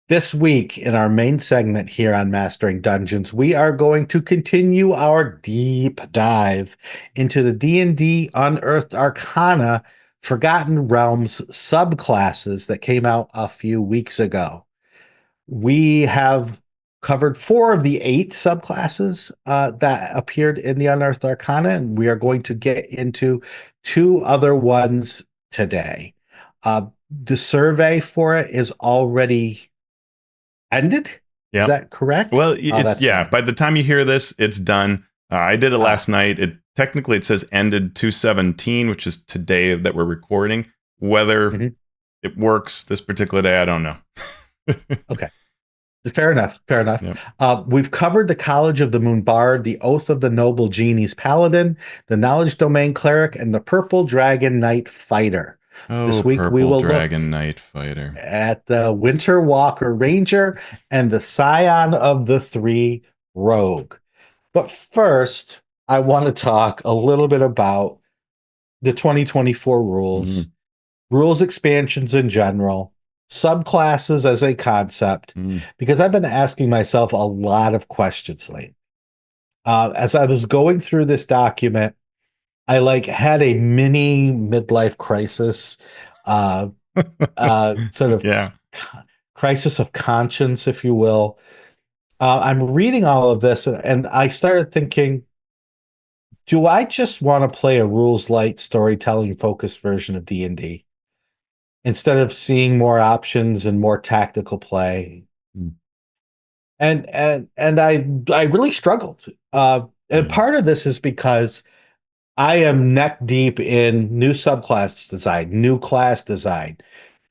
This week, in our main segment here on Mastering Dungeons, we are going to continue our deep dive into the D&D Unearthed Arcana Forgotten Realms subclasses that came out a few weeks ago. We have covered 4 of the 8 subclasses that appeared in the Unearthed Arcana, and we are going to get into 2 other ones today. The survey for it is already ended. Is Yep. that correct? Well, Oh, it's that's yeah. fine. By the time you hear this, it's done. I did it Ah, last night. It says ended 2/17, which is today that we're recording. Whether mhm. it works this particular day, I don't know. Okay. Fair enough. Fair enough. Yep. We've covered the College of the Moon Bard, the Oath of the Noble Genie's Paladin, the Knowledge Domain Cleric, and the Purple Dragon Knight Fighter. Oh, This week we purple will look dragon knight fighter. at the Winter Walker Ranger and the Scion of the Three Rogue. But first, I want to talk a little bit about the 2024 rules, Mm, rules expansions in general, subclasses as a concept, mm, because I've been asking myself a lot of questions lately. As I was going through this document, I had a mini midlife crisis, uh, sort of yeah. crisis of conscience, if you will. I'm reading all of this, and I started thinking, do I just want to play a rules light storytelling focused version of D&D instead of seeing more options and more tactical play? Mm, And I really struggled. And yeah. part of this is because I am neck deep in new subclass design, new class design,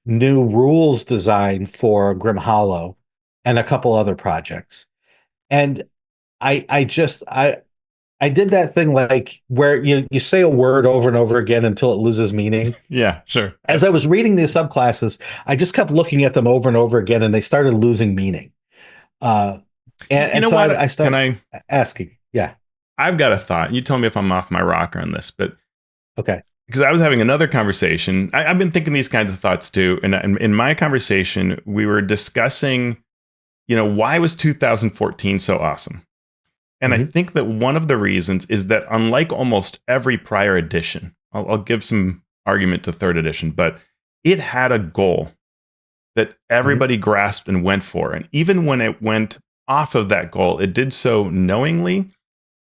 new rules design for Grim Hollow, and a couple other projects. And I did that thing where you say a word over and over again until it loses meaning. Yeah. Sure. As Yep. I was reading these subclasses, I just kept looking at them over and over again, and they started losing meaning. Uh, and You and know so what? I Can start I? asking, yeah, I've got a thought. You tell me if I'm off my rocker on this, but okay, because I was having another conversation. I've been thinking these kinds of thoughts too. And in my conversation, we were discussing, why was 2014 so awesome? And I hmm think that one of the reasons is that unlike almost every prior edition, I'll give some argument to third edition, but it had a goal that hmm everybody grasped and went for. And even when it went off of that goal, it did so knowingly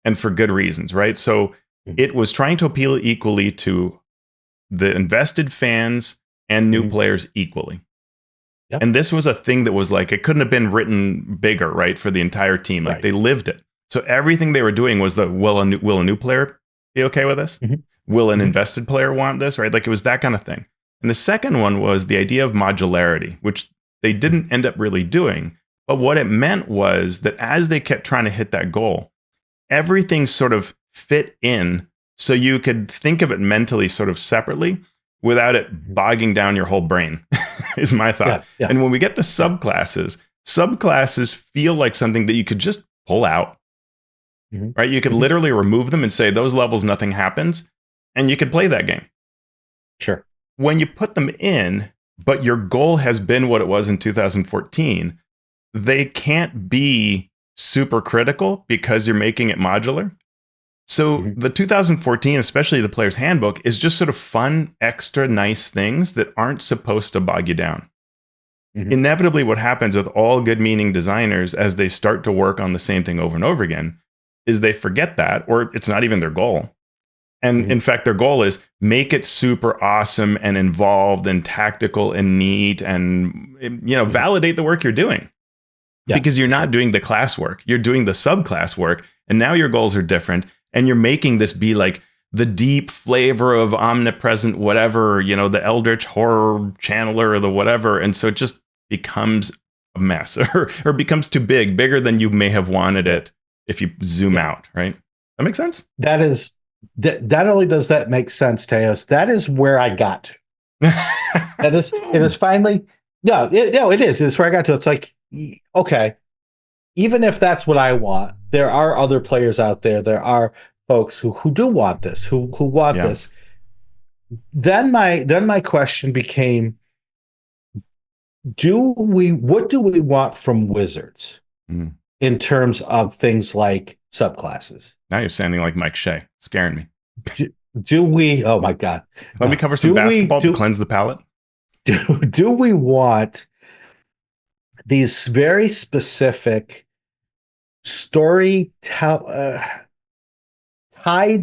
and for good reasons, right? So it was trying to appeal equally to the invested fans and new hmm players equally. yep, And this was a thing that was like, it couldn't have been written bigger, right? For the entire team. Like right, they lived it. So everything they were doing was will a new player be okay with this? hmm Will an hmm invested player want this? Right? Like it was that kind of thing. And the second one was the idea of modularity, which they hmm didn't end up really doing. But what it meant was that as they kept trying to hit that goal, everything sort of fit in so you could think of it mentally sort of separately without it hmm bogging down your whole brain is my thought. yeah, yeah, And when we get to yeah, subclasses feel like something that you could just pull out, hmm right? You could hmm literally remove them and say those levels nothing happens and you could play that game. sure, When you put them in but your goal has been what it was in 2014, they can't be super critical because you're making it modular. So hmm the 2014, especially the player's handbook, is just sort of fun, extra nice things that aren't supposed to bog you down. hmm Inevitably, what happens with all good meaning designers as they start to work on the same thing over and over again is they forget that, or it's not even their goal. And hmm in fact, their goal is make it super awesome and involved and tactical and neat and hmm validate the work you're doing yeah, because you're for not sure, doing the class work. You're doing the subclass work. And now your goals are different. And you're making this be like the deep flavor of omnipresent, whatever, the eldritch horror channeler or the whatever. And so it just becomes a mess or becomes too big, bigger than you may have wanted yeah, it if you zoom yeah. out, right? That makes sense? That is that only does that make sense, Teos. That is where I got to. It is finally, no, it is. It's where I got to. It's like, okay, even if that's what I want, there are other players out there. There are folks who do want this, who want Yeah. this. Then my question became, what do we want from wizards Mm. in terms of things like subclasses? Now you're sounding like Mike Shea, scaring me. Do, do we, oh my God. Let me cover some Do we basketball to do cleanse the palate. do we want these very specific story tied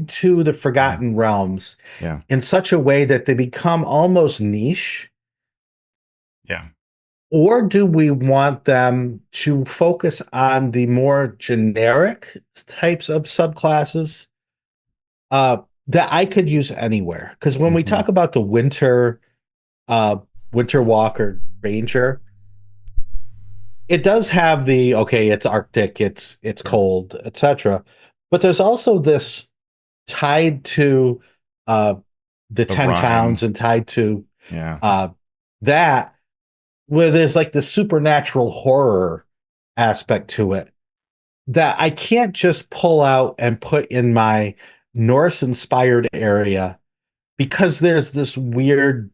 to the Forgotten Realms Yeah. in such a way that they become almost niche? Yeah. Or do we want them to focus on the more generic types of subclasses that I could use anywhere? Because when we Mhm. talk about the uh, winter walker ranger, it does have the okay, it's Arctic, it's Yeah. cold, etc. But there's also this tied to uh, the The 10 towns rhyme. and tied to Yeah. uh, that where there's like the supernatural horror aspect to it that I can't just pull out and put in my Norse inspired area because there's this weird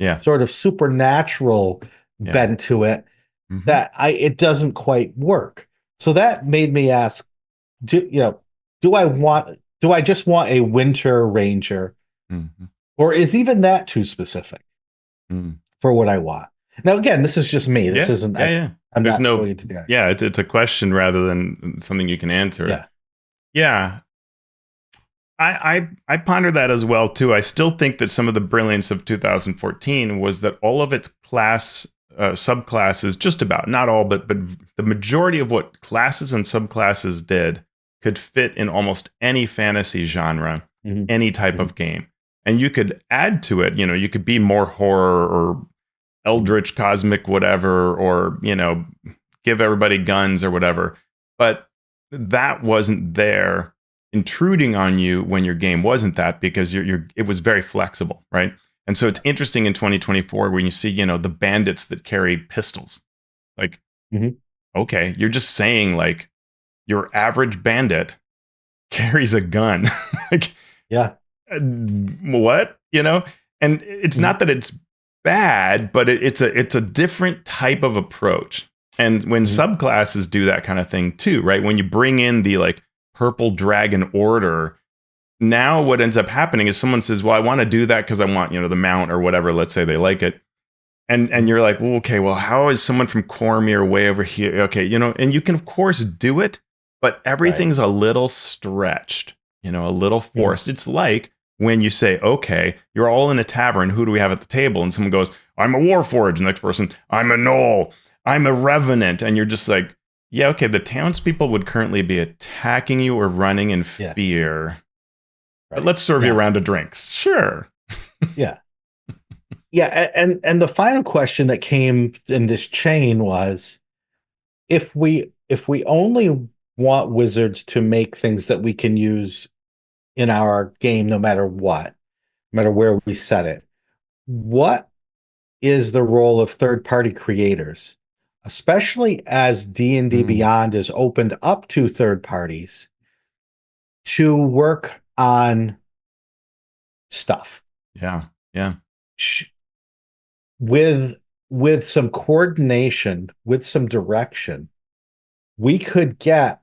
Yeah. sort of supernatural Yeah. bent to it Hmm. that it doesn't quite work. So that made me ask, do I just want a winter ranger, Hmm. or is even that too specific Mm. for what I want? Now, again, this is just me. This Yeah. isn't. Yeah. Yeah. I'm There's not no. going into the Yeah. answer. It's a question rather than something you can answer. Yeah. Yeah. I ponder that as well too. I still think that some of the brilliance of 2014 was that all of its class subclasses, just about not all, but the majority of what classes and subclasses did could fit in almost any fantasy genre, Mhm. any type Mhm. of game, and you could add to it. You know, you could be more horror or Mhm. eldritch, cosmic, whatever, or give everybody guns or whatever, but that wasn't there intruding on you when your game wasn't that because it was very flexible, right? And so it's interesting in 2024 when you see, the bandits that carry pistols. Like, Mhm. okay, you're just saying like your average bandit carries a gun. Like, Yeah. what? And it's Mhm. not that it's bad, but it's a different type of approach. And when Mhm. subclasses do that kind of thing too, right? When you bring in the like purple dragon order, now what ends up happening is someone says, well, I want to do that because I want, the mount or whatever. Let's say they like it. And Mhm. you're like, well, okay, well, how is someone from Cormier way over here? Okay, and you can of course do it, but Right. everything's a little stretched, a little Mhm. forced. It's like when you say, okay, you're all in a tavern, who do we have at the table? And someone goes, I'm a Warforged. The next person, I'm a Gnoll, I'm a Revenant. And you're just like, yeah, okay, the townspeople would currently be attacking you or running in Yeah. fear. But Right. let's serve you a Now. round of drinks. Sure. Yeah. Yeah. And the final question that came in this chain was if we only want wizards to make things that we can use in our game, no matter what, no matter where we set it, what is the role of third-party creators, especially as D&D Mm, Beyond is opened up to third parties to work on stuff yeah. Yeah. with some coordination, with some direction, we could get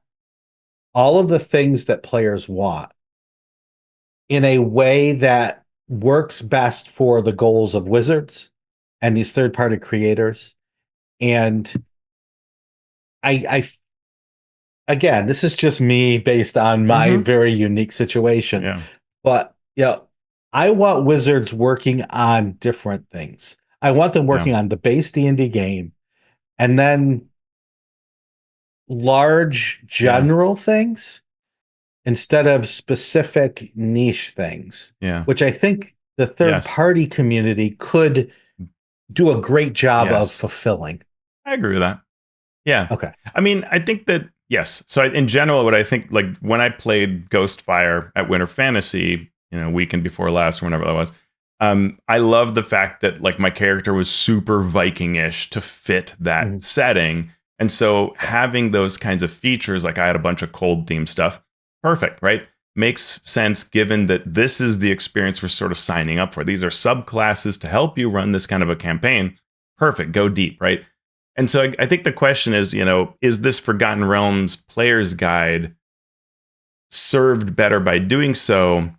all of the things that players want in a way that works best for the goals of wizards and these third-party creators. And I again, this is just me based on my Mm-hmm. very unique situation. Yeah. But I want wizards working on different things. I want them Yeah. working on the base D&D game and then large Yeah. general things instead of specific niche things, Yeah. which I think the third Yes. party community could do a great job of Yes. fulfilling. I agree with that. Yeah. Okay. I mean, I think that, yes. So in general, what I think, like when I played Ghostfire at Winter Fantasy, weekend before last, or whenever that was, I love the fact that like my character was super Viking-ish to fit that Mhm. setting. And so Yeah. having those kinds of features, like I had a bunch of cold theme stuff, perfect, right? Makes sense given that this is the experience we're sort of signing up for. These are subclasses to help you run this kind of a campaign. perfect, go deep, right? And so I think the question is, is this Forgotten Realms player's guide served better by doing so?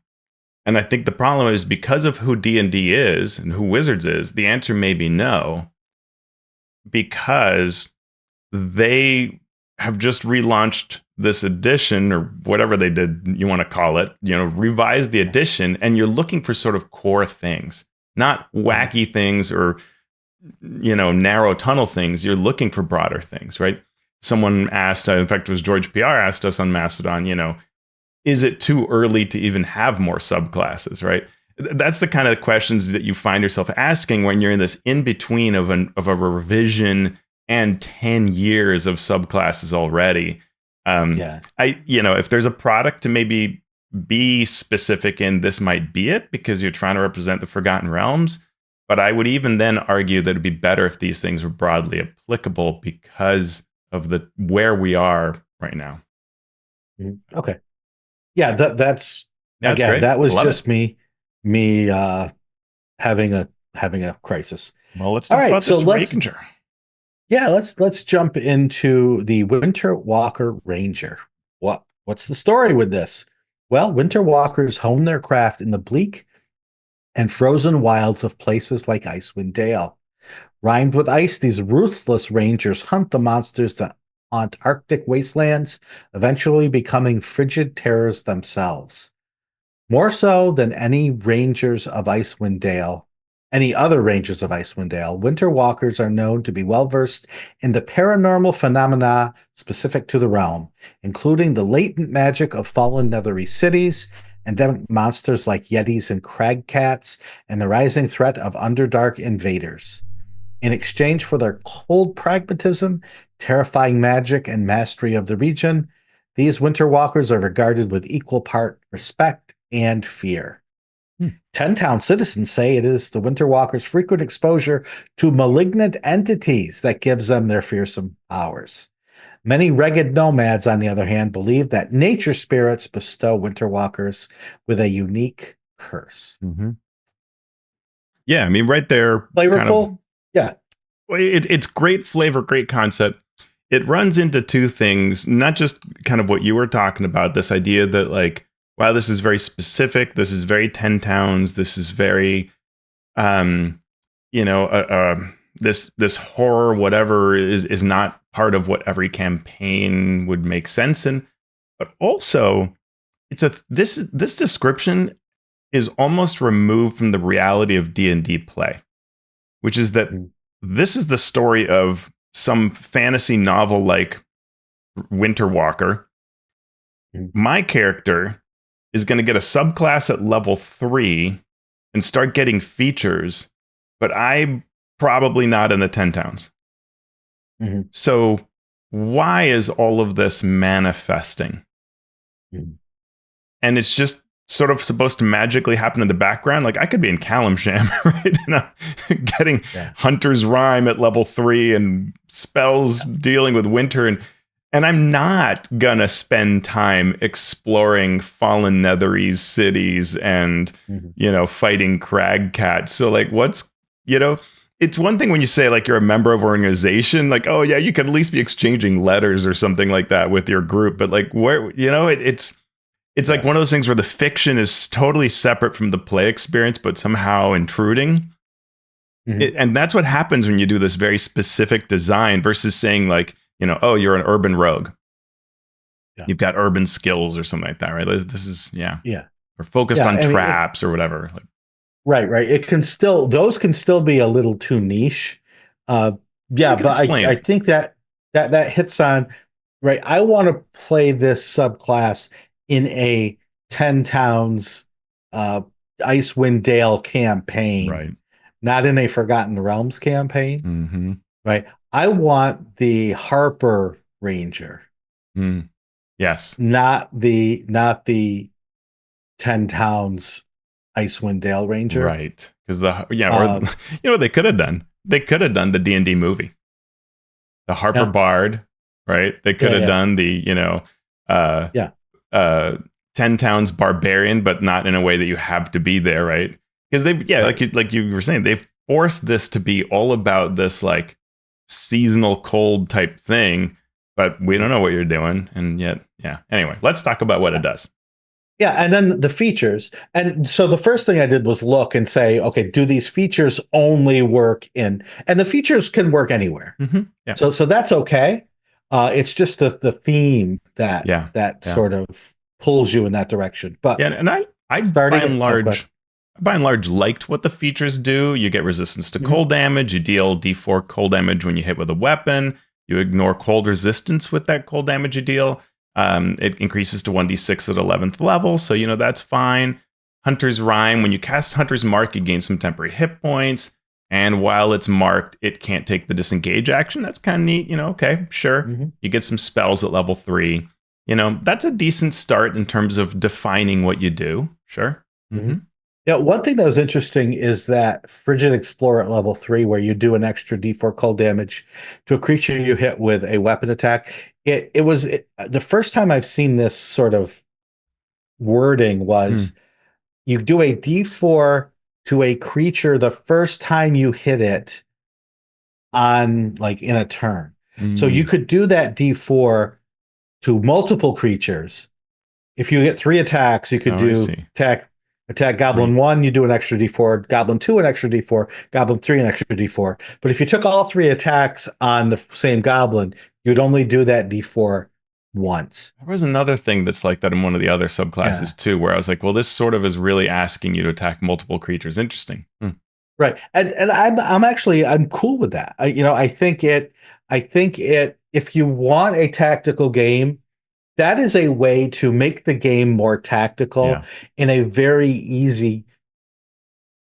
And I think the problem is because of who D&D is and who Wizards is, the answer may be no, because they have just relaunched this edition or whatever they did, you want to call it, revised the edition, and you're looking for sort of core things, not wacky things or narrow tunnel things. You're looking for broader things, right? Someone asked, in fact, it was George PR asked us on Mastodon, is it too early to even have more subclasses, right? That's the kind of questions that you find yourself asking when you're in this in between of a revision and 10 years of subclasses already. If there's a product to maybe be specific in, this might be it, because you're trying to represent the Forgotten Realms. But I would even then argue that it'd be better if these things were broadly applicable because of where we are right now. Okay. Yeah, that's again, great. that was Love just it. me having a crisis. Well, let's talk about this Ranger. Yeah, let's jump into the Winter Walker Ranger. What's the story with this? Well, Winter Walkers hone their craft in the bleak and frozen wilds of places like Icewind Dale. Rhymed with ice, these ruthless rangers hunt the monsters that haunt Arctic wastelands, eventually becoming frigid terrors themselves. More so than any other rangers of Icewind Dale, Winter Walkers are known to be well-versed in the paranormal phenomena specific to the realm, including the latent magic of fallen nethery cities, endemic monsters like yetis and crag cats, and the rising threat of Underdark invaders. In exchange for their cold pragmatism, terrifying magic, and mastery of the region, these Winter Walkers are regarded with equal part respect and fear. 10 town citizens say it is the Winter Walkers' frequent exposure to malignant entities that gives them their fearsome powers. Many ragged nomads, on the other hand, believe that nature spirits bestow Winter Walkers with a unique curse. Mm-hmm. Yeah, I mean, right there. Flavorful? Yeah. It's great flavor, great concept. It runs into two things, not just kind of what you were talking about, this idea that like, wow, this is very specific. This is very 10 towns. This is very, this horror, whatever is not part of what every campaign would make sense in. But also, this description is almost removed from the reality of D&D play, which is that this is the story of some fantasy novel like Winter Walker. My character is going to get a subclass at level 3 and start getting features, but I'm probably not in the 10 towns. Mm-hmm. So why is all of this manifesting? Mm-hmm. And it's just sort of supposed to magically happen in the background. Like I could be in Calamsham, right? Getting Hunter's Rhyme at level 3 and spells dealing with winter. And I'm not gonna spend time exploring fallen netheries cities and, fighting crag cats. So like it's one thing when you say like you're a member of an organization, like, oh yeah, you could at least be exchanging letters or something like that with your group. But like where, it's like one of those things where the fiction is totally separate from the play experience, but somehow intruding. Mm-hmm. And that's what happens when you do this very specific design versus saying like, oh, you're an urban rogue. Yeah. You've got urban skills or something like that, right? This is, or focused on traps or whatever. Like, right. Those can still be a little too niche. But I think that hits on, right. I want to play this subclass in a 10 towns Icewind Dale campaign, right? Not in a Forgotten Realms campaign, mm-hmm. Right? I want the Harper Ranger, yes, not the 10 towns Icewind Dale Ranger, right? Because what they could have done? They could have done the D&D movie, the Harper Bard, right? They could have done the 10 towns barbarian, but not in a way that you have to be there, right? Because like you were saying, they've force this to be all about this like seasonal cold type thing, but we don't know what you're doing. And yet, yeah. Anyway, let's talk about what it does. Yeah, and then the features. And so the first thing I did was look and say, okay, do these features only work in, and the features can work anywhere. Mm-hmm. Yeah. So that's okay. It's just the theme that sort of pulls you in that direction. But yeah, and I by and large liked what the features do. You get resistance to cold damage. You deal D4 cold damage when you hit with a weapon. You ignore cold resistance with that cold damage you deal. It increases to 1d6 at 11th level, so that's fine. Hunter's Rhyme, when you cast Hunter's Mark, you gain some temporary hit points, and while it's marked, it can't take the disengage action. That's kind of neat, okay, sure. You get some spells at level 3. That's a decent start in terms of defining what you do, sure. Yeah, one thing that was interesting is that Frigid Explorer at level 3, where you do an extra D4 cold damage to a creature you hit with a weapon attack. It was the first time I've seen this sort of wording was you do a D4 to a creature the first time you hit it on like in a turn. So you could do that D4 to multiple creatures. If you get 3 attacks, you could do attack Goblin 1, you do an extra D4, Goblin 2 an extra D4, Goblin 3 an extra D4. But if you took all 3 attacks on the same Goblin, you'd only do that D4 once. There was another thing that's like that in one of the other subclasses too, where I was like, well, this sort of is really asking you to attack multiple creatures. Interesting. Right. And I'm cool with that. I think it if you want a tactical game, that is a way to make the game more tactical in a very easily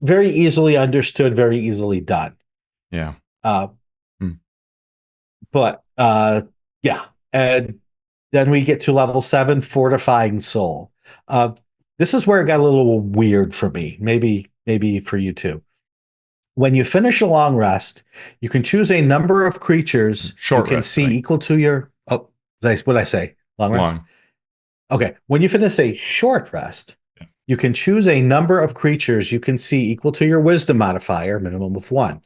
understood, very easily done. Yeah. But yeah. And then we get to level 7, Fortifying Soul. This is where it got a little weird for me. Maybe for you too. When you finish a long rest, you can choose a number of creatures you can see equal to your. Oh, what did I say? Long rest? Okay. When you finish a short rest, you can choose a number of creatures you can see equal to your wisdom modifier, minimum of 1.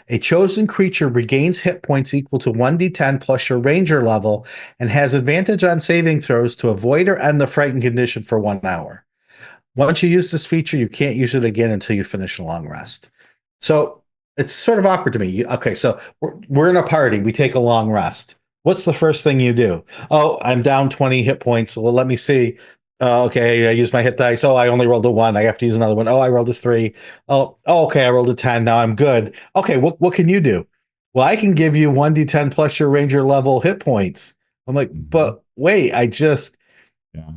A chosen creature regains hit points equal to 1d10 plus your ranger level and has advantage on saving throws to avoid or end the frightened condition for 1 hour. Once you use this feature, you can't use it again until you finish a long rest. So it's sort of awkward to me. Okay, so we're in a party. We take a long rest. What's the first thing you do? Oh, I'm down 20 hit points. Well, let me see. Okay, I used my hit dice. Oh, I only rolled a 1. I have to use another one. Oh, I rolled a 3. Oh, okay, I rolled a 10. Now I'm good. Okay, what can you do? Well, I can give you 1d10 plus your ranger level hit points. I'm like, but wait, I just... Yeah.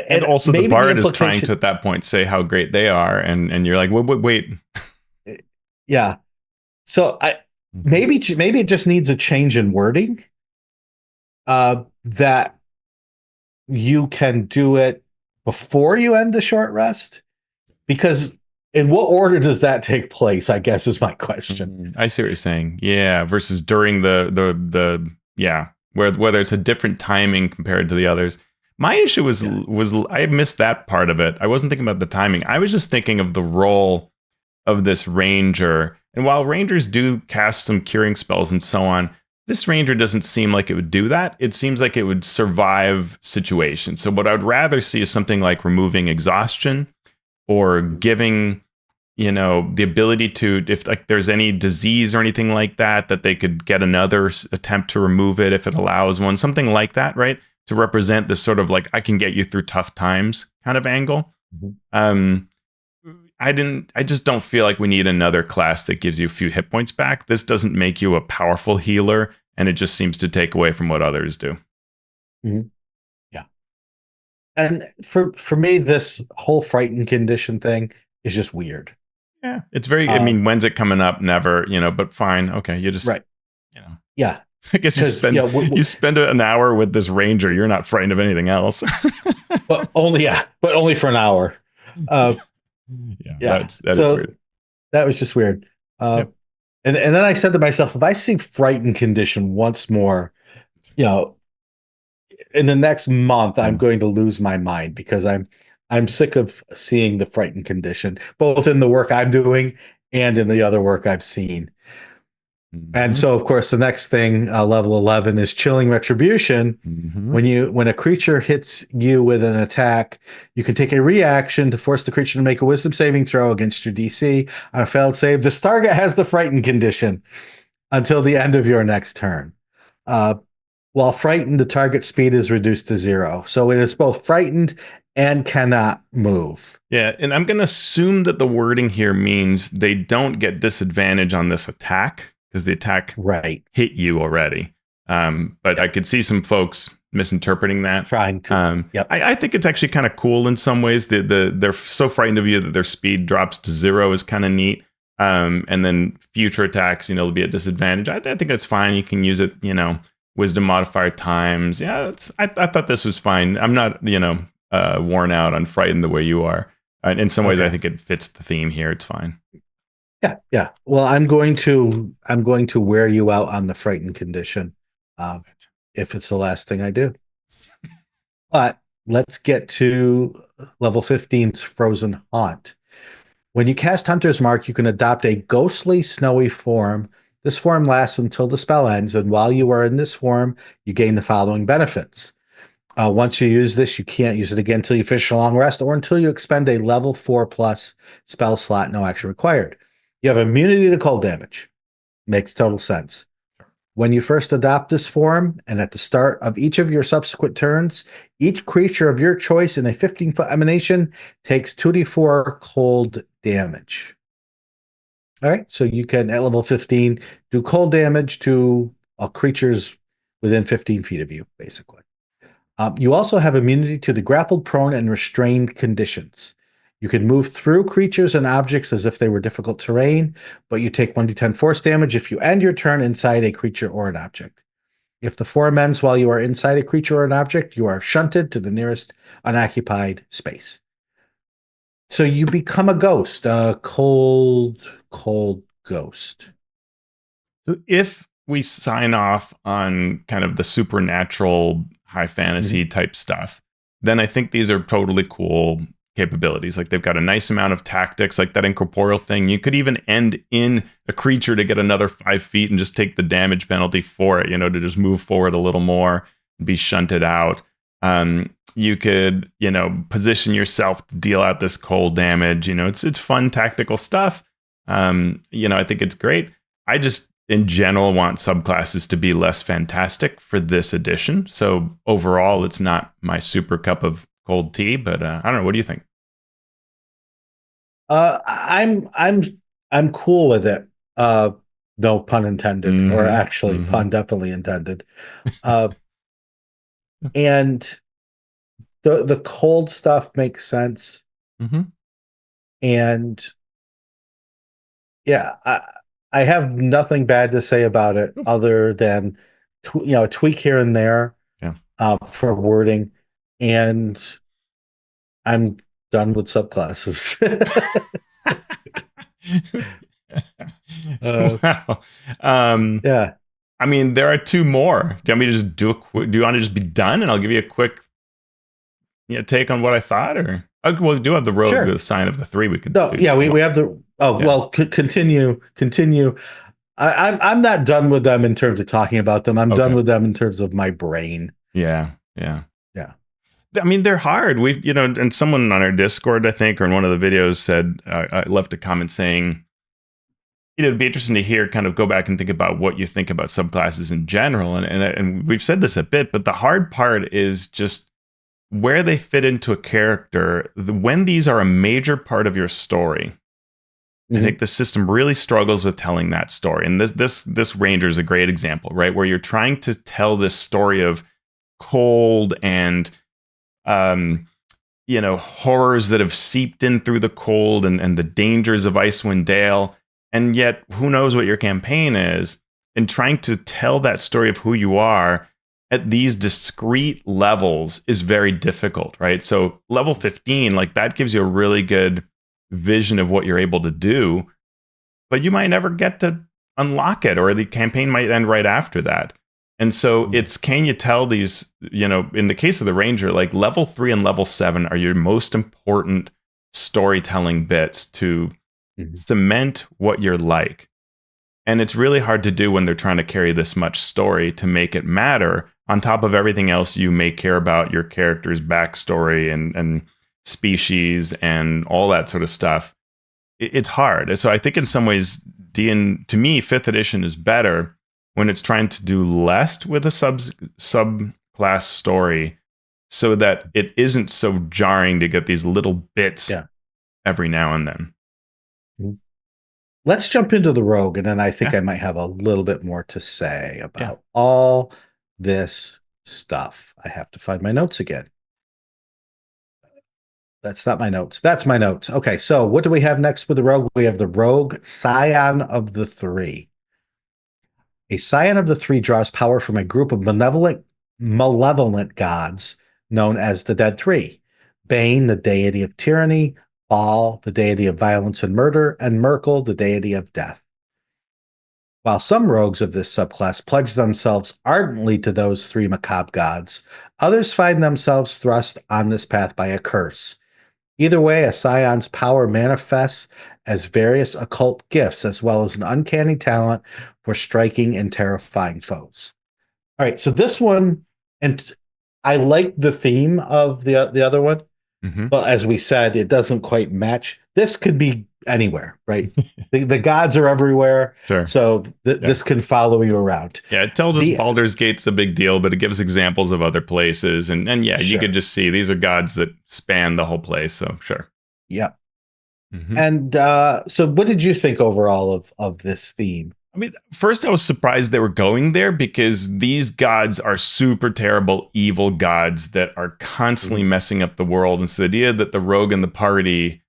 And also the bard is trying to, at that point, say how great they are. And you're like, wait. Yeah. So maybe it just needs a change in wording. That you can do it before you end the short rest, because in what order does that take place, I guess, is my question. I see what you're saying. Yeah, versus during the whether it's a different timing compared to the others. My issue was I missed that part of it. I wasn't thinking about the timing. I was just thinking of the role of this ranger. And while rangers do cast some curing spells and so on, this ranger doesn't seem like it would do that. It seems like it would survive situations. So what I would rather see is something like removing exhaustion or giving, the ability to, if like there's any disease or anything like that they could get another attempt to remove it if it allows one, something like that, right? To represent this sort of like, I can get you through tough times kind of angle. I just don't feel like we need another class that gives you a few hit points back. This doesn't make you a powerful healer, and it just seems to take away from what others do. Yeah. And for me, this whole frightened condition thing is just weird. Yeah. It's very, when's it coming up? Never, but fine. Okay. You just, Yeah. I guess you spend an hour with this ranger. You're not frightened of anything else. but only for an hour. That is weird. That was just weird. And then I said to myself, if I see frightened condition once more, in the next month, I'm going to lose my mind, because I'm sick of seeing the frightened condition, both in the work I'm doing and in the other work I've seen. And Mhm. so, of course, the next thing, level 11, is Chilling Retribution. Mhm. When a creature hits you with an attack, you can take a reaction to force the creature to make a Wisdom saving throw against your DC. On a failed save, this target has the Frightened condition until the end of your next turn. Uh, while frightened, the target speed is reduced to 0. So it is both frightened and cannot move. Yeah, and I'm going to assume that the wording here means they don't get disadvantage on this attack because the attack Right. hit you already. But I could see some folks misinterpreting that. Trying to. Yep. I think it's actually kind of cool in some ways. They're so frightened of you that their speed drops to 0 is kind of neat. And then future attacks, will be at disadvantage. I think that's fine. You can use it, wisdom modifier times. Yeah, I thought this was fine. I'm not, worn out on frightened the way you are. In some ways, I think it fits the theme here. It's fine. Yeah. Well, I'm going to wear you out on the frightened condition, if it's the last thing I do. But let's get to level 15's Frozen Haunt. When you cast Hunter's Mark, you can adopt a ghostly, snowy form. This form lasts until the spell ends, and while you are in this form, you gain the following benefits. Once you use this, you can't use it again until you finish a long rest or until you expend a level 4+ spell slot, no action required. You have immunity to cold damage. Makes total sense. When you first adopt this form, and at the start of each of your subsequent turns, each creature of your choice in a 15-foot emanation takes 2d4 cold damage. All right, so you can, at level 15, do cold damage to creatures within 15 feet of you, basically. You also have immunity to the grappled, prone, and restrained conditions. You can move through creatures and objects as if they were difficult terrain, but you take 1d10 force damage if you end your turn inside a creature or an object. If the form ends while you are inside a creature or an object, you are shunted to the nearest unoccupied space. So you become a ghost, a cold ghost. So if we sign off on kind of the supernatural high fantasy type stuff, then I think these are totally cool capabilities. Like they've got a nice amount of tactics, like that incorporeal thing. You could even end in a creature to get another 5 feet and just take the damage penalty for it, to just move forward a little more and be shunted out. You could, position yourself to deal out this cold damage. It's fun tactical stuff. I think it's great. I just in general want subclasses to be less fantastic for this edition. So overall, it's not my super cup of cold tea, but I don't know. What do you think? I'm cool with it. No pun intended, or actually pun definitely intended. And the cold stuff makes sense. And yeah, I have nothing bad to say about it other than a tweak here and there for wording, and I'm done with subclasses. Wow. Yeah. I mean, there are 2 more. Do you want me to just do you want to just be done, and I'll give you a quick take on what I thought, or we do have the road with the sign of the 3 we could do. Yeah, we have the well, continue. I'm not done with them in terms of talking about them. I'm done with them in terms of my brain. Yeah. I mean, they're hard. We've, and someone on our Discord, I think, or in one of the videos said, I left a comment saying, it'd be interesting to hear, kind of go back and think about what you think about subclasses in general. And we've said this a bit, but the hard part is just where they fit into a character. When these are a major part of your story, I think the system really struggles with telling that story. And this Ranger is a great example, right? Where you're trying to tell this story of cold and horrors that have seeped in through the cold and the dangers of Icewind Dale. And yet, who knows what your campaign is? And trying to tell that story of who you are at these discrete levels is very difficult, right? So level 15, like that gives you a really good vision of what you're able to do, but you might never get to unlock it, or the campaign might end right after that. And so it's, can you tell these, in the case of the Ranger, like level 3 and level 7 are your most important storytelling bits to Mhm. cement what you're like. And it's really hard to do when they're trying to carry this much story to make it matter. On top of everything else, you may care about your character's backstory and species and all that sort of stuff. It's hard. So I think in some ways, to me, fifth edition is better when it's trying to do less with a subclass story, so that it isn't so jarring to get these little bits Yeah. every now and then. Mhm. Let's jump into the rogue, and then I think Yeah. I might have a little bit more to say Yeah. about all this stuff. I have to find my notes again. That's not my notes. That's my notes. Okay, so what do we have next with the rogue? We have the rogue Scion of the Three. A Scion of the Three draws power from a group of malevolent gods known as the Dead Three. Bane, the deity of tyranny, Baal, the deity of violence and murder, and Merkel, the deity of death. While some rogues of this subclass pledge themselves ardently to those three macabre gods, others find themselves thrust on this path by a curse. Either way, a Scion's power manifests as various occult gifts, as well as an uncanny talent for striking and terrifying foes. All right, so this one, and I like the theme of the other one, Mm-hmm. but as we said, it doesn't quite match. This could be anywhere, right? The gods are everywhere, Sure. so this can follow you around. Yeah, it tells us Baldur's Gate's a big deal, but it gives examples of other places. And yeah, Sure. you could just see these are gods that span the whole place. So sure. Yeah. Mm-hmm. And so what did you think overall of this theme? I mean, first I was surprised they were going there because these gods are super terrible, evil gods that are constantly messing up the world. And so the idea that the rogue in the party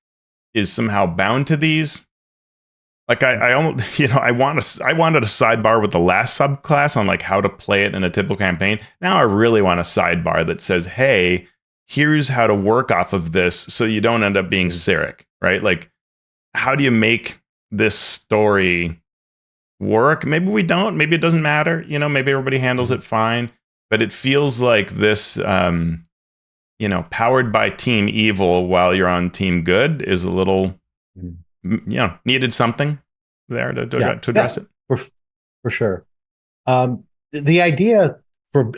is somehow bound to these, like I almost, I wanted a sidebar with the last subclass on like how to play it in a typical campaign. Now I really want a sidebar that says, hey, here's how to work off of this so you don't end up being Cyric, right? Like, how do you make this story work? Maybe we don't. Maybe it doesn't matter. Maybe everybody handles it fine. But it feels like this, powered by team evil while you're on team good is a little, needed something there to address it. For sure. The idea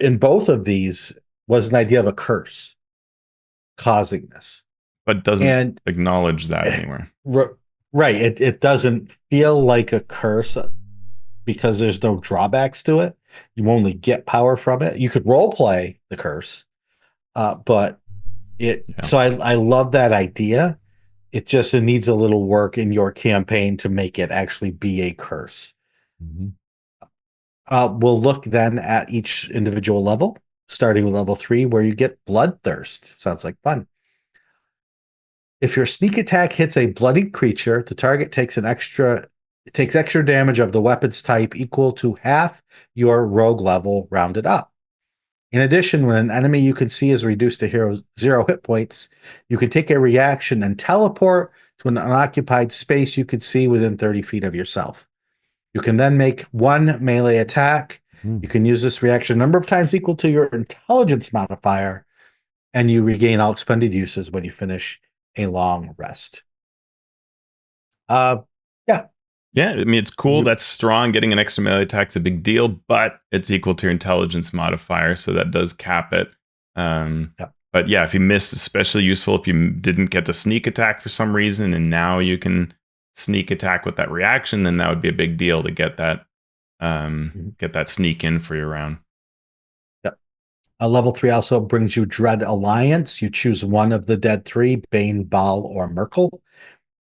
in both of these was an idea of a curse causing this, but doesn't acknowledge that anywhere. Right. It doesn't feel like a curse because there's no drawbacks to it. You only get power from it. You could role play the curse, but So I love that idea. It needs a little work in your campaign to make it actually be a curse. Mm-hmm. We'll look then at each individual level, starting with level 3, where you get Bloodthirst. Sounds like fun. If your sneak attack hits a bloodied creature, the target takes extra damage of the weapon's type equal to half your rogue level rounded up. In addition, when an enemy you can see is reduced to 0 hit points, you can take a reaction and teleport to an unoccupied space you could see within 30 feet of yourself. You can then make one melee attack. You can use this reaction a number of times equal to your intelligence modifier, and you regain all expended uses when you finish a long rest. Yeah, I mean, it's cool. That's strong. Getting an extra melee attack is a big deal, but it's equal to your intelligence modifier, so that does cap it. But yeah, if you missed, especially useful if you didn't get to sneak attack for some reason, and now you can sneak attack with that reaction, then that would be a big deal to get that sneak in for your round. Level 3 also brings you Dread Alliance. You choose one of the Dead Three, Bane, Baal, or Merkel.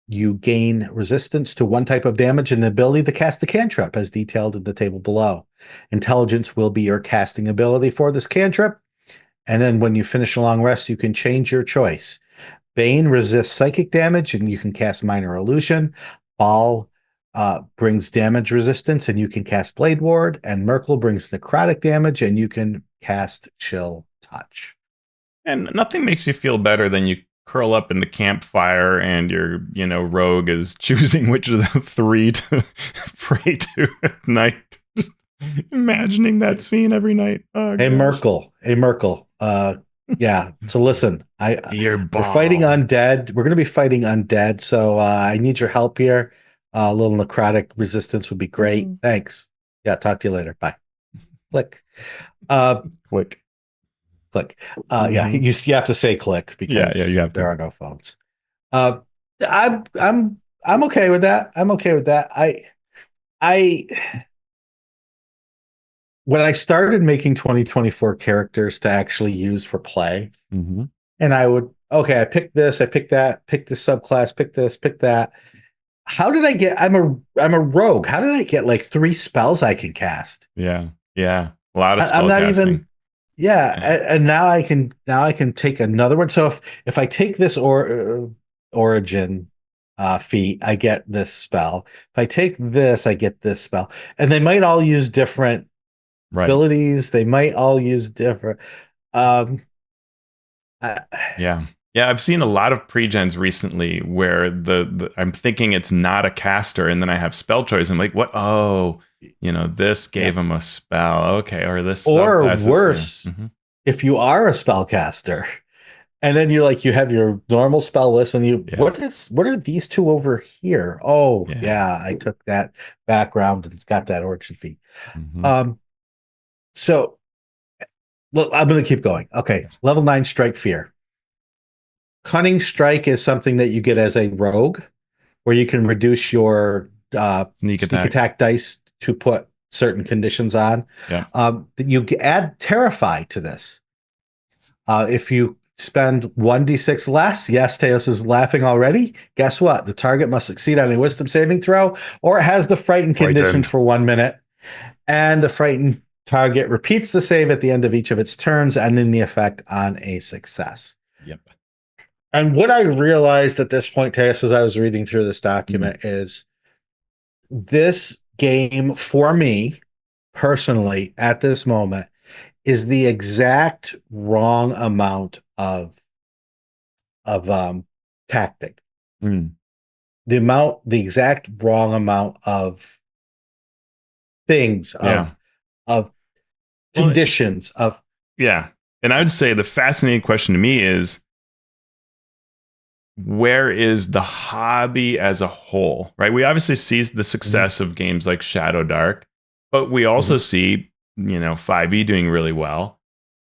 You gain resistance to one type of damage and the ability to cast a cantrip, as detailed in the table below. Intelligence will be your casting ability for this cantrip. And then when you finish a long rest, you can change your choice. Bane resists psychic damage, and you can cast Minor Illusion. Baal brings damage resistance, and you can cast Blade Ward. And Merkel brings necrotic damage, and you can cast Chill Touch. And nothing makes you feel better than you curl up in the campfire and your rogue is choosing which of the 3 to pray to at night. Just imagining that scene every night. Oh, Hey, Merkel. Yeah. So listen, Dear we're fighting ball. undead. We're going to be fighting undead. So I need your help here. A little necrotic resistance would be great. Mhm. Thanks. Yeah. Talk to you later. Bye. Click. Uh, Click. click. Yeah. Hmm. You have to say click Yeah, yeah, you because have there to. are no phones. Uh, I'm okay with that. I'm okay with that. I when I started making 2024 characters to actually use for play, Hmm. and I would, okay, I picked this, I picked that, pick this subclass, pick this, pick that. How did I get? I'm a rogue. How did I get like three spells I can cast? Yeah, yeah. A lot of I'm spell not casting. even. Yeah, Yeah. and now I can take another one. So if I take this origin feat, I get this spell. If I take this, I get this spell, and they might all use different Right. abilities. They might all use different. Um, I, Yeah. Yeah, I've seen a lot of pre-gens recently where the I'm thinking it's not a caster, and then I have spell choice. I'm like, what? Oh, this yeah. gave him a spell. Okay, or this Or subclass is yeah. worse, if you are a spellcaster, and then you have your normal spell list, and Yeah. what are these two over here? Oh Yeah. yeah, I took that background and it's got that origin feat. Hmm. Um, so look, I'm gonna keep going. Okay, level 9 strike fear. Cunning strike is something that you get as a rogue, where you can reduce your Sneak sneak attack. attack dice to put certain conditions on. Yeah. You add terrify to this. If you spend 1d6 less, yes, Teos is laughing already. Guess what? The target must succeed on a wisdom saving throw, or it has the frightened condition Frightened. for 1 minute. And the frightened target repeats the save at the end of each of its turns, ending the effect on a success. Yep. And what I realized at this point, Teos, as I was reading through this Mhm. document, is this game for me personally at this moment is the exact wrong amount of tactic. Mm. The exact wrong amount of things, Yeah. of Well, conditions, of yeah. And I would say the fascinating question to me is where is the hobby as a whole, right? We obviously see the Mhm, success of games like Shadow Dark, but we also mhm, see, 5e doing really well.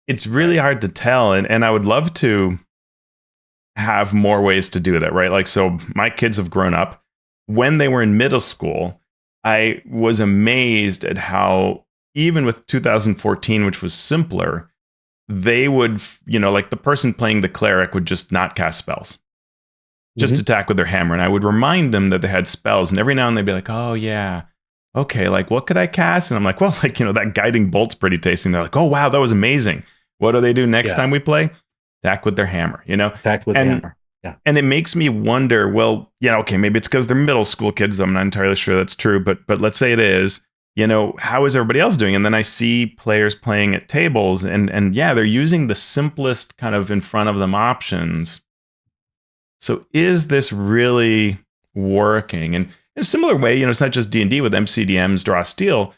It's really right. hard to tell. And I would love to have more ways to do that, right? Like, so my kids have grown up. When they were in middle school, I was amazed at how, even with 2014, which was simpler, they would, like the person playing the cleric would just not cast spells, just Mhm, attack with their hammer. And I would remind them that they had spells. And every now and then they'd be like, oh, yeah. Okay, like what could I cast? And I'm like, well, like, that guiding bolt's pretty tasty. And they're like, oh, wow, that was amazing. What do they do next yeah, time we play? Attack with their hammer. attack with the And hammer. Yeah. and it makes me wonder, well, yeah, okay, maybe it's because they're middle school kids. I'm not entirely sure that's true, but let's say it is. How is everybody else doing? And then I see players playing at tables, and yeah, they're using the simplest kind of in front of them options. So is this really working? And in a similar way, it's not just D&D with MCDMs, Draw Steel.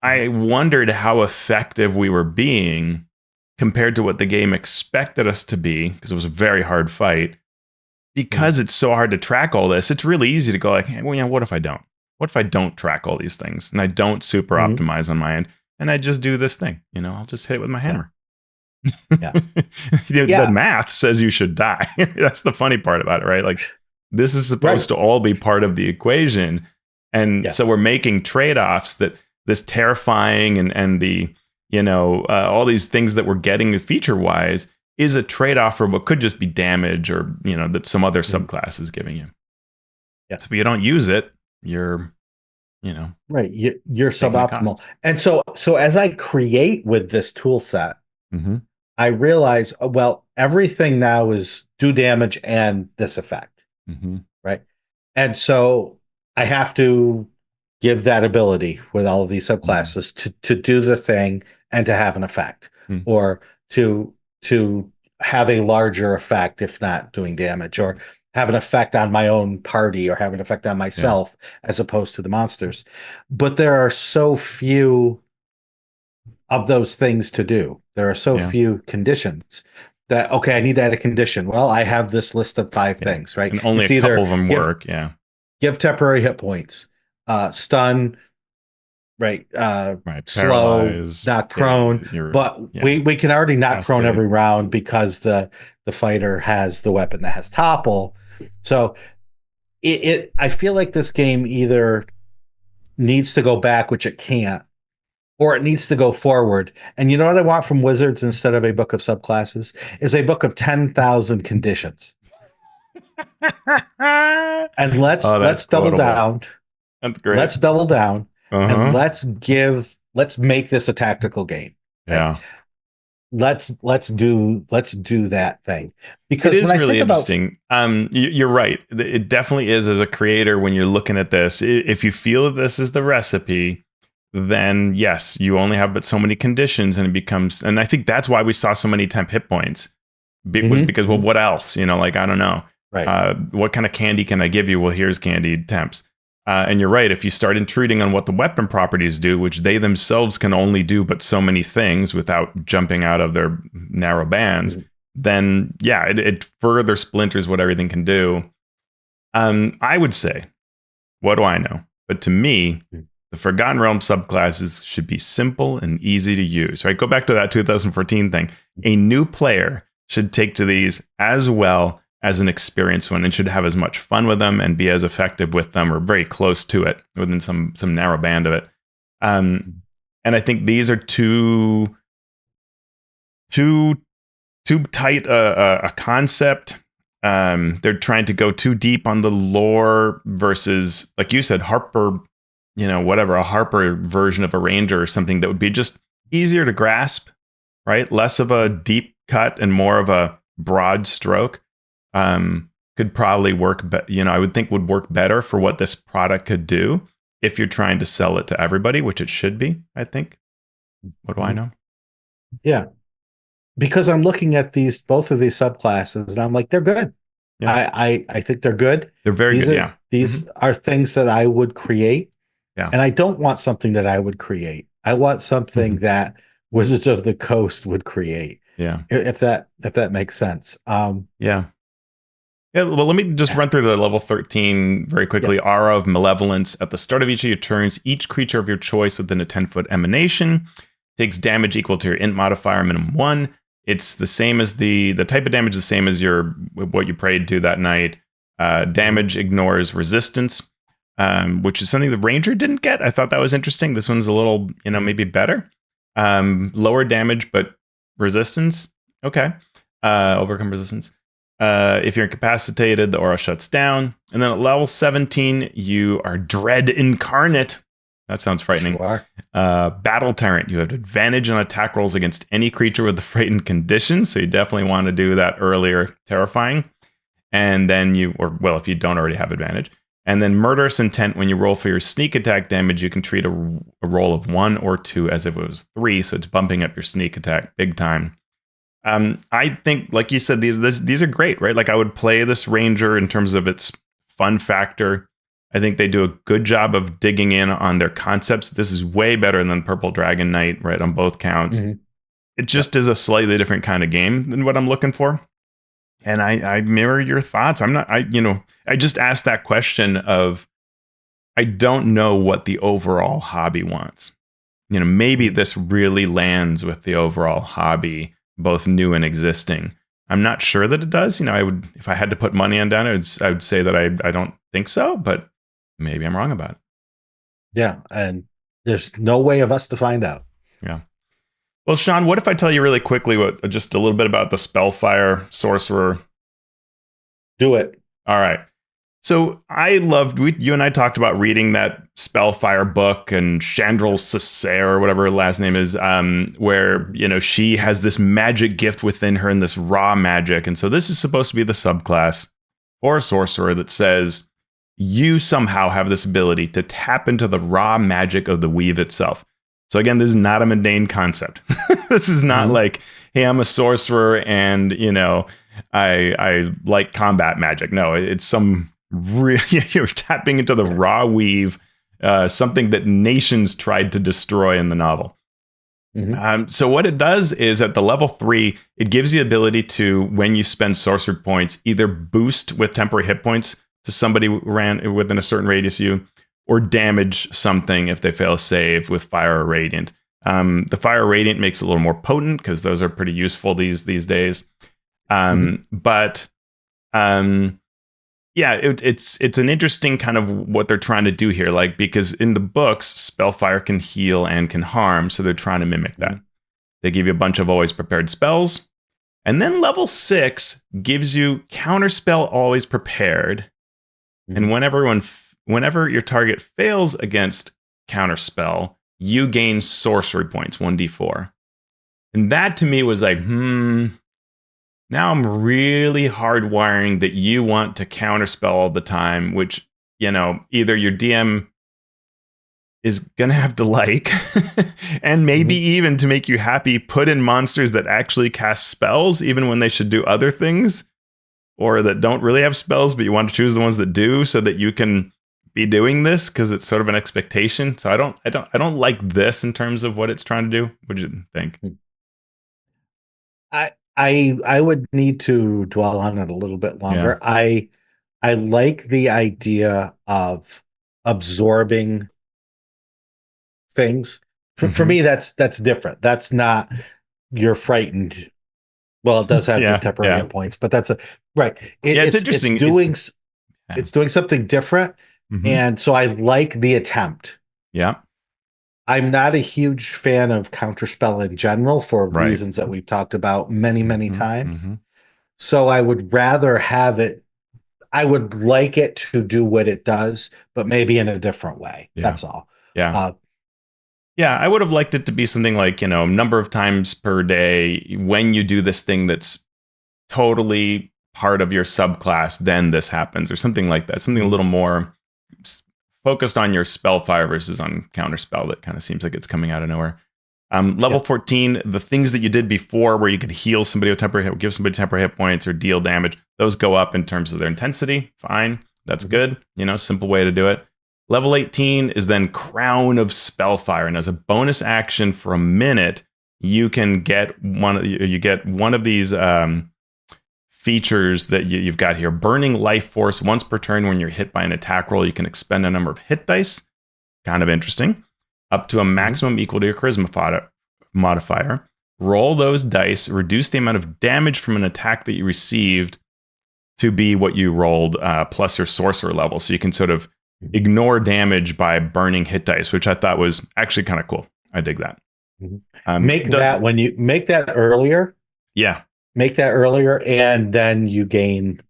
I wondered how effective we were being compared to what the game expected us to be, because it was a very hard fight. Mhm, Because it's so hard to track all this, it's really easy to go like, hey, well, what if I don't? What if I don't track all these things and I don't super mhm, optimize on my end and I just do this thing? I'll just hit it with my yeah. hammer. Yeah. The Yeah. math says you should die. That's the funny part about it, right? Like this is supposed Right. to all be part of the equation. And Yeah. so we're making trade-offs that this terrifying and the, all these things that we're getting feature wise is a trade-off for what could just be damage or, that some other Mhm, subclass is giving you. yeah. If you don't use it, you're, Right. You're taking a cost. suboptimal. And so as I create with this tool set, Mm-hmm. I realize, well, everything now is do damage and this effect, Mm-hmm. right? And so I have to give that ability with all of these subclasses to do the thing and to have an effect, Mm-hmm. or to have a larger effect if not doing damage, or have an effect on my own party, or have an effect on Yeah. myself as opposed to the monsters. But there are so few of those things to do. There are so Yeah. few conditions that, okay, I need to add a condition. Well, I have this list of 5 Yeah. things, right? And only It's a couple either of them work. Yeah. give temporary hit points, stun, right? Right. Slow, Paralyze. knock prone. You're, But yeah. we can already knock prone Castigate. every round because the fighter has the weapon that has topple. So I feel like this game either needs to go back, which it can't, or it needs to go forward. And you know what I want from Wizards instead of a book of subclasses is a book of 10,000 conditions. And Oh, that's let's double quotable. down. That's great. Let's double down and Uh-huh. let's make this a tactical game. Right? Yeah. Let's do that thing. It Because when is I really think about interesting. You're right. It definitely is as a creator when you're looking at this. If you feel that this is the recipe, then yes, you only have but so many conditions, and it becomes. And I think that's why we saw so many temp hit points. Was because, well, what else? Like, I don't know. right. What kind of candy can I give you? Well, here's candy temps. And you're right. If you start intruding on what the weapon properties do, which they themselves can only do but so many things without jumping out of their narrow bands, then yeah, it further splinters what everything can do. I would say, what do I know? But to me, the Forgotten Realms subclasses should be simple and easy to use. Right? Go back to that 2014 thing. A new player should take to these as well as an experienced one and should have as much fun with them and be as effective with them or very close to it within some narrow band of it. And I think these are too tight a concept. They're trying to go too deep on the lore versus, like you said, Harper, whatever, a Harper version of a Ranger or something that would be just easier to grasp, right? Less of a deep cut and more of a broad stroke. Could probably work, I would think would work better for what this product could do if you're trying to sell it to everybody, which it should be, I think. What do I know? Yeah. Because I'm looking at both of these subclasses and I'm like, they're good. Yeah. I think they're good. They're very good. Yeah. These are things that I would create. Yeah. And I don't want something that I would create. I want something that Wizards of the Coast would create. Yeah. If that makes sense. Yeah. Yeah, well, let me just run through the level 13 very quickly. Aura of Malevolence. At the start of each of your turns, each creature of your choice within a 10-foot emanation takes damage equal to your int modifier minimum 1. It's the same as the type of damage, the same as what you prayed to that night. Damage ignores resistance, which is something the Ranger didn't get. I thought that was interesting. This one's a little, maybe better. Lower damage, but resistance. Okay. Overcome resistance. If you're incapacitated, the aura shuts down. And then at level 17, you are Dread Incarnate. That sounds frightening. Sure. Battle Tyrant. You have advantage on attack rolls against any creature with the frightened condition. So you definitely want to do that earlier. Terrifying. And then if you don't already have advantage. And then Murderous Intent. When you roll for your sneak attack damage, you can treat a roll of 1 or 2 as if it was 3. So it's bumping up your sneak attack big time. I think, like you said, these are great, right? Like I would play this Ranger in terms of its fun factor. I think they do a good job of digging in on their concepts. This is way better than Purple Dragon Knight, right, on both counts. It just is a slightly different kind of game than what I'm looking for. And I mirror your thoughts. I just asked that question of, I don't know what the overall hobby wants. Maybe this really lands with the overall hobby, both new and existing. I'm not sure that it does. I would, if I had to put money on down, I would say that I don't think so, but maybe I'm wrong about it. Yeah, and there's no way of us to find out. Yeah. Well, Shawn, what if I tell you really quickly just a little bit about the Spellfire Sorcerer? Do it. All right. So you and I talked about reading that Spellfire book and Chandrel Cessair, or whatever her last name is, where, she has this magic gift within her and this raw magic. And so this is supposed to be the subclass for a sorcerer that says you somehow have this ability to tap into the raw magic of the weave itself. So again, this is not a mundane concept. This is not like, hey, I'm a sorcerer and, I like combat magic. No, it's some really, you're tapping into the raw weave, something that nations tried to destroy in the novel. Mhm. So what it does is at the level 3, it gives you the ability to, when you spend sorcery points, either boost with temporary hit points to somebody ran within a certain radius of you, or damage something if they fail a save with fire or radiant. The fire or radiant makes it a little more potent because those are pretty useful these days. But yeah, it's an interesting kind of what they're trying to do here. Like, because in the books, Spellfire can heal and can harm, so they're trying to mimic that. They give you a bunch of always prepared spells, and then level 6 gives you counterspell always prepared. And whenever your target fails against counterspell, you gain sorcery points, 1d4. And that to me was like, now I'm really hardwiring that you want to counterspell all the time, which, either your DM is going to have to like, and maybe even to make you happy, put in monsters that actually cast spells, even when they should do other things, or that don't really have spells, but you want to choose the ones that do so that you can be doing this because it's sort of an expectation. So I don't like this in terms of what it's trying to do. What do you think? I would need to dwell on it a little bit longer. Yeah. I like the idea of absorbing things. For me, that's different. That's not you're frightened. Well, it does have the temporary hit points, but that's right. It's interesting. It's doing something different, and so I like the attempt. Yeah. I'm not a huge fan of counterspell in general for reasons that we've talked about many times. So I would rather have it. I would like it to do what it does, but maybe in a different way. Yeah. That's all. Yeah. Yeah, I would have liked it to be something like, number of times per day when you do this thing that's totally part of your subclass, then this happens, or something like that. Something a little more focused on your spellfire versus on counterspell. That kind of seems like it's coming out of nowhere. Level 14, the things that you did before where you could heal somebody with temporary hit, give somebody temporary hit points or deal damage, those go up in terms of their intensity. Fine. That's good. Simple way to do it. Level 18 is then Crown of Spellfire. And as a bonus action for a minute, you can get one of these features that you've got here. Burning Life Force. Once per turn when you're hit by an attack roll, you can expend a number of hit dice. Kind of interesting. Up to a maximum equal to your charisma modifier. Roll those dice, reduce the amount of damage from an attack that you received to be what you rolled plus your sorcerer level. So you can sort of ignore damage by burning hit dice, which I thought was actually kind of cool. I dig that. Make that earlier. Yeah. Make that earlier, and then you gain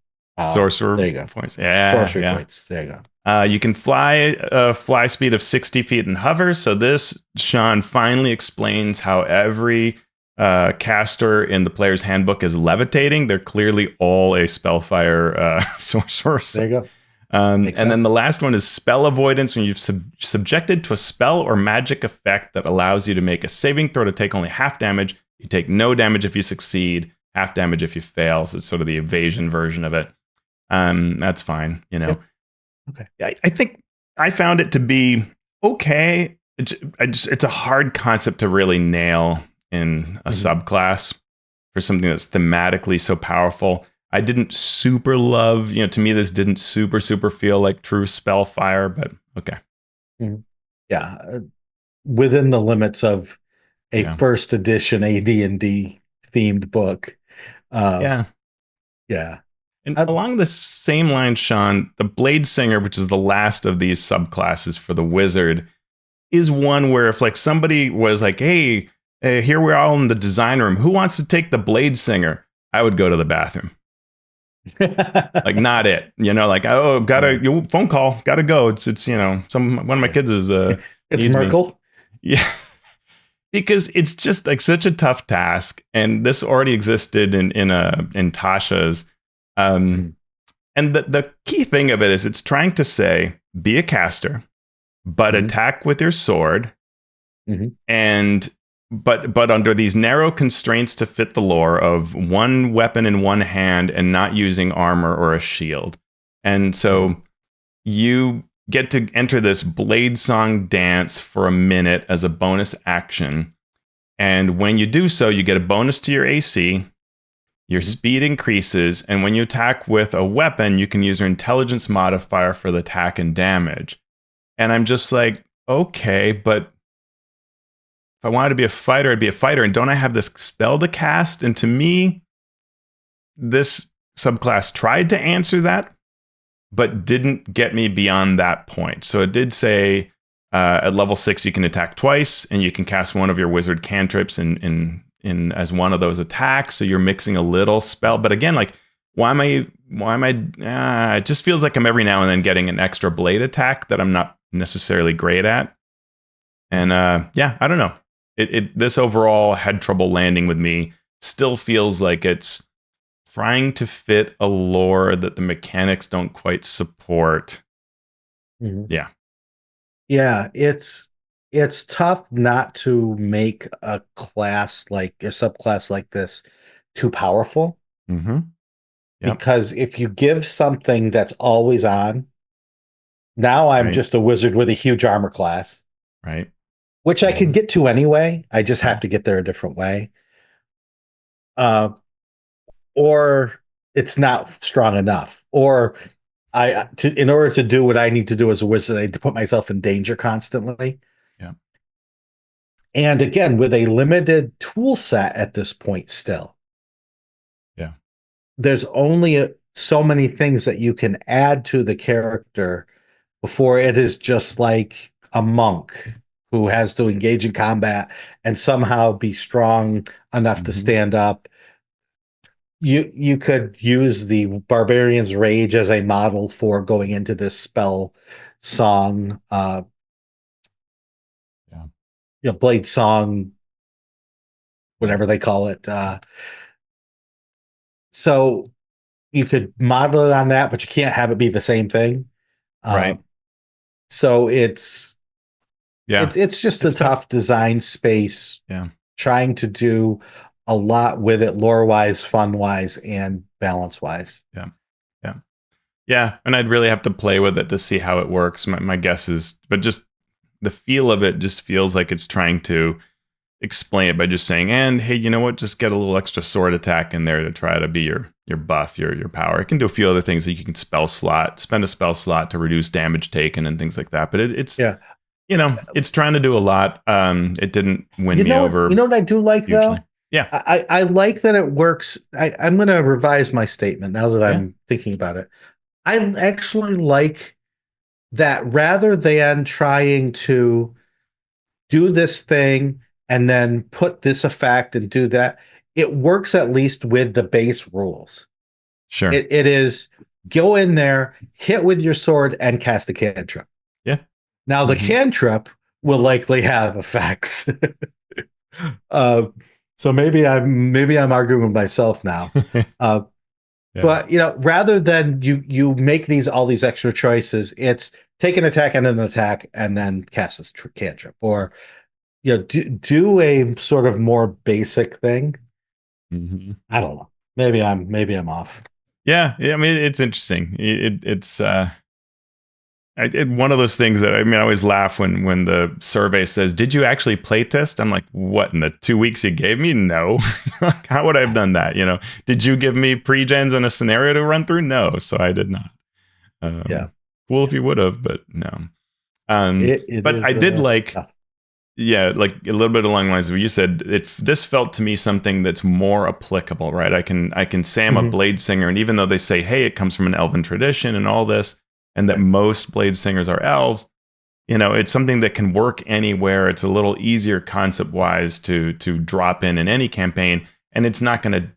sorcerer there you go. points. Yeah. Sorcery points. There you go. You can fly speed of 60 feet and hover. So this, Shawn, finally explains how every caster in the player's handbook is levitating. They're clearly all a Spellfire sorcerer. There you go. And then the last one is spell avoidance. When you've subjected to a spell or magic effect that allows you to make a saving throw to take only half damage, you take no damage if you succeed, half damage if you fail. So it's sort of the evasion version of it. That's fine, Yep. Okay. I think I found it to be okay. It's a hard concept to really nail in a subclass for something that's thematically so powerful. I didn't super love, to me, this didn't super feel like true Spellfire, but okay. Yeah. Within the limits of a first edition AD&D themed book. Yeah. And along the same line, Shawn, the Bladesinger, which is the last of these subclasses for the wizard, is one where if like somebody was like, hey, here we're all in the design room, who wants to take the Bladesinger? I would go to the bathroom. Like, not it, like, oh, phone call, gotta go. It's one of my kids is it's Merkel. Yeah. Because it's just like such a tough task, and this already existed in Tasha's. And the key thing of it is it's trying to say, be a caster, but attack with your sword, and but under these narrow constraints to fit the lore of one weapon in one hand and not using armor or a shield. And so you get to enter this blade song dance for a minute as a bonus action. And when you do so, you get a bonus to your AC, your Mhm. speed increases, and when you attack with a weapon, you can use your intelligence modifier for the attack and damage. And I'm just like, okay, but if I wanted to be a fighter, I'd be a fighter. And don't I have this spell to cast? And to me, this subclass tried to answer that, but didn't get me beyond that point. So it did say at level 6 you can attack twice, and you can cast one of your wizard cantrips in as one of those attacks. So you're mixing a little spell. But again, like, it just feels like I'm every now and then getting an extra blade attack that I'm not necessarily great at. And yeah, I don't know. This overall had trouble landing with me. Still feels like it's trying to fit a lore that the mechanics don't quite support. Mhm. Yeah. Yeah, it's tough not to make a class like a subclass like this too powerful, Mm-hmm. Yep. because if you give something that's always on, now I'm Right. just a wizard with a huge armor class, Right. which I could Mhm. get to anyway. I just Yeah. have to get there a different way. Uh, or it's not strong enough. Or in order to do what I need to do as a wizard, I need to put myself in danger constantly. Yeah. And again, with a limited tool set at this point, still, Yeah. there's only so many things that you can add to the character before it is just like a monk who has to engage in combat and somehow be strong enough to Mm-hmm. stand up. You could use the barbarian's rage as a model for going into this spell song, Yeah. blade song, Yeah. whatever they call it. So you could model it on that, but you can't have it be the same thing. Uh, Right. so it's Yeah. it's just a It's tough. tough design space, Yeah. trying to do a lot with it, lore wise, fun wise, and balance wise. Yeah. Yeah. Yeah. And I'd really have to play with it to see how it works. My guess is, but just the feel of it just feels like it's trying to explain it by just saying, and hey, you know what? Just get a little extra sword attack in there to try to be your buff, your power. It can do a few other things that you can spend a spell slot to reduce damage taken and things like that. But it's Yeah. it's trying to do a lot. It didn't win You me know what? over You know what I do like hugely. though. Yeah, I like that it works. I'm going to revise my statement now that yeah, I'm thinking about it. I actually like that rather than trying to do this thing and then put this effect and do that, it works at least with the base rules. sure, It is go in there, hit with your sword, and cast a cantrip. yeah, Now the hmm cantrip will likely have effects. uh, so maybe I'm arguing with myself now. Uh, yeah, but rather than you make all these extra choices, it's take an attack and an attack and then cast a cantrip, or do a sort of more basic thing. hmm I don't know. Maybe I'm off. yeah, yeah. I mean, it's interesting. It's one of those things that I mean, I always laugh when the survey says, "Did you actually play test?" I'm like, "What, in the 2 weeks you gave me? No. How would I have done that? Did you give me pre-gens and a scenario to run through? No, so I did not. Yeah, Cool if you would have, but no. it But I is did like, tough. yeah, like a little bit along the lines of what you said. This felt to me something that's more applicable, right? I can say I'm a Mhm. blade singer, and even though they say, hey, it comes from an elven tradition and all this, and that Right. most blade singers are elves, it's something that can work anywhere. It's a little easier concept wise to drop in any campaign, and it's not going to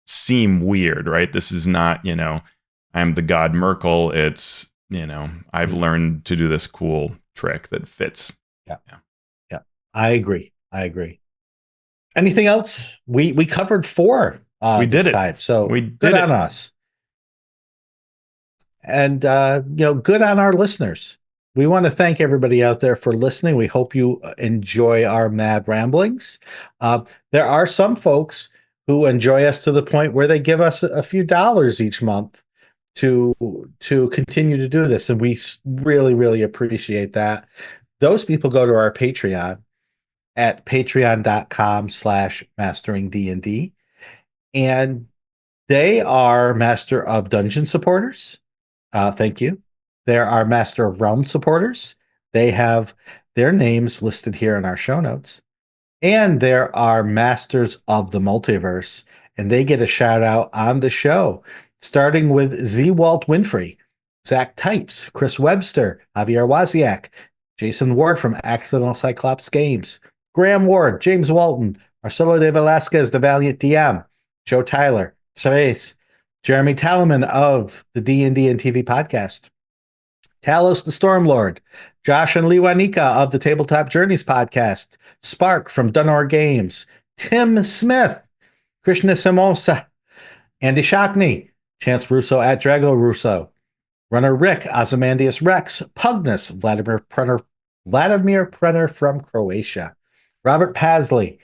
seem weird, right? This is not, I'm the god Merkel. It's, I've Mhm. learned to do this cool trick that fits. Yeah, Yeah. yeah. I agree. Anything else? We covered four We this did it. time, so We good did on it. us. And good on our listeners. We want to thank everybody out there for listening. We hope you enjoy our mad ramblings. Uh, there are some folks who enjoy us to the point where they give us a few dollars each month to continue to do this, and we really, really appreciate that. Those people go to our Patreon, at patreon.com/masteringdnd. And they are Master of Dungeon supporters. Thank you. There are Master of Realm supporters. They have their names listed here in our show notes. And there are Masters of the Multiverse, and they get a shout out on the show, starting with Z. Walt Winfrey, Zach Types, Chris Webster, Javier Wozniak, Jason Ward from Accidental Cyclops Games, Graham Ward, James Walton, Marcelo de Velasquez, the Valiant DM, Joe Tyler, Therese, Jeremy Talaman of the D&D and TV podcast, Talos the Stormlord, Josh and Liwanika of the Tabletop Journeys podcast, Spark from Dunor Games, Tim Smith, Krishna Simosa, Andy Shockney, Chance Russo at Drago Russo, Runner Rick, Ozymandias Rex, Pugnus, Vladimir Prenner from Croatia, Robert Pasley,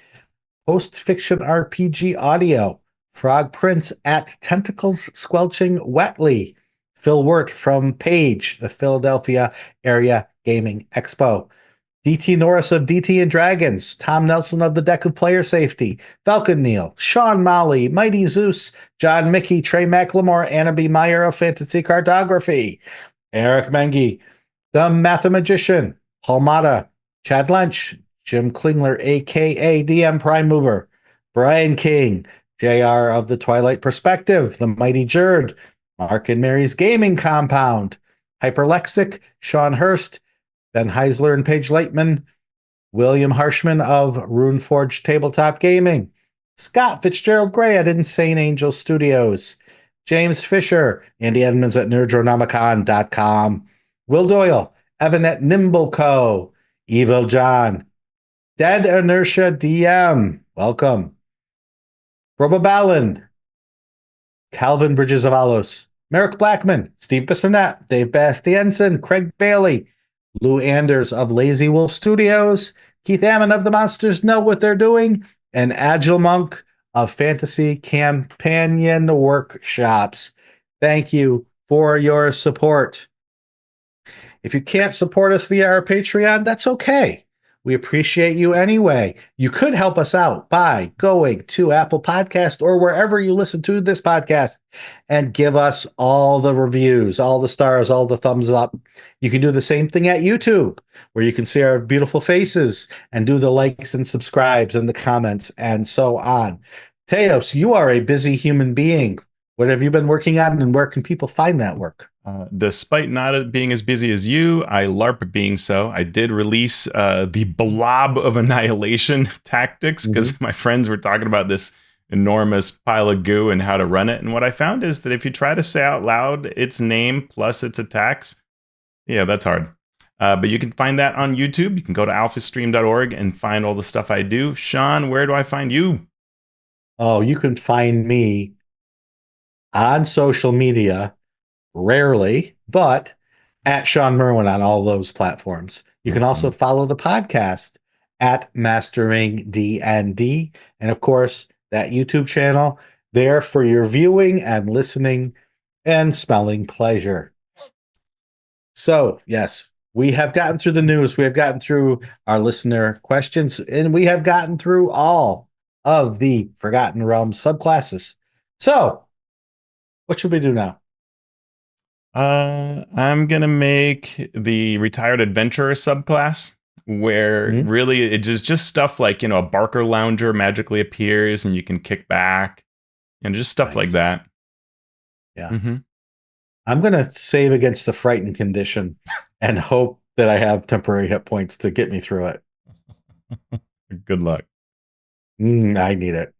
Post Fiction RPG Audio, Frog Prince at Tentacles Squelching Wetly, Phil Wirt from Page, the Philadelphia Area Gaming Expo, DT Norris of DT and Dragons, Tom Nelson of the Deck of Player Safety, Falcon Neal, Sean Molly, Mighty Zeus, John Mickey, Trey McLemore, Anna B. Meyer of Fantasy Cartography, Eric Mengi, The Mathemagician, Paul Mata, Chad Lynch, Jim Klingler, a.k.a. DM Prime Mover, Brian King, JR of the Twilight Perspective, The Mighty Jerd, Mark and Mary's Gaming Compound, Hyperlexic, Sean Hurst, Ben Heisler and Paige Lightman, William Harshman of Runeforge Tabletop Gaming, Scott Fitzgerald Gray at Insane Angel Studios, James Fisher, Andy Edmonds at Nerdronomicon.com, Will Doyle, Evan at Nimble Co., Evil John, Dead Inertia DM, welcome, Robo Ballin, Calvin Bridges of Alos, Merrick Blackman, Steve Bissonette, Dave Bastiensen, Craig Bailey, Lou Anders of Lazy Wolf Studios, Keith Ammon of The Monsters Know What They're Doing, and Agile Monk of Fantasy Companion Workshops. Thank you for your support. If you can't support us via our Patreon, that's okay. We appreciate you anyway. You could help us out by going to Apple Podcast or wherever you listen to this podcast and give us all the reviews, all the stars, all the thumbs up. You can do the same thing at YouTube, where you can see our beautiful faces and do the likes and subscribes and the comments and so on. Teos, you are a busy human being. What have you been working on, and where can people find that work? Despite not being as busy as you, I LARP being so. I did release the Blob of Annihilation Tactics because my friends were talking about this enormous pile of goo and how to run it. And what I found is that if you try to say out loud its name plus its attacks, yeah, that's hard. But you can find that on YouTube. You can go to alphastream.org and find all the stuff I do. Shawn, where do I find you? Oh, you can find me on social media, rarely, but at Shawn Merwin on all those platforms. You can also follow the podcast at Mastering DND. And of course, that YouTube channel there for your viewing and listening and smelling pleasure. So, yes, we have gotten through the news. We have gotten through our listener questions, and we have gotten through all of the Forgotten Realms subclasses. So, what should we do now? I'm gonna make the Retired Adventurer subclass, where really it is just stuff like, a Barker Lounger magically appears and you can kick back, and just stuff like that. Yeah. I'm gonna save against the frightened condition and hope that I have temporary hit points to get me through it. Good luck. I need it.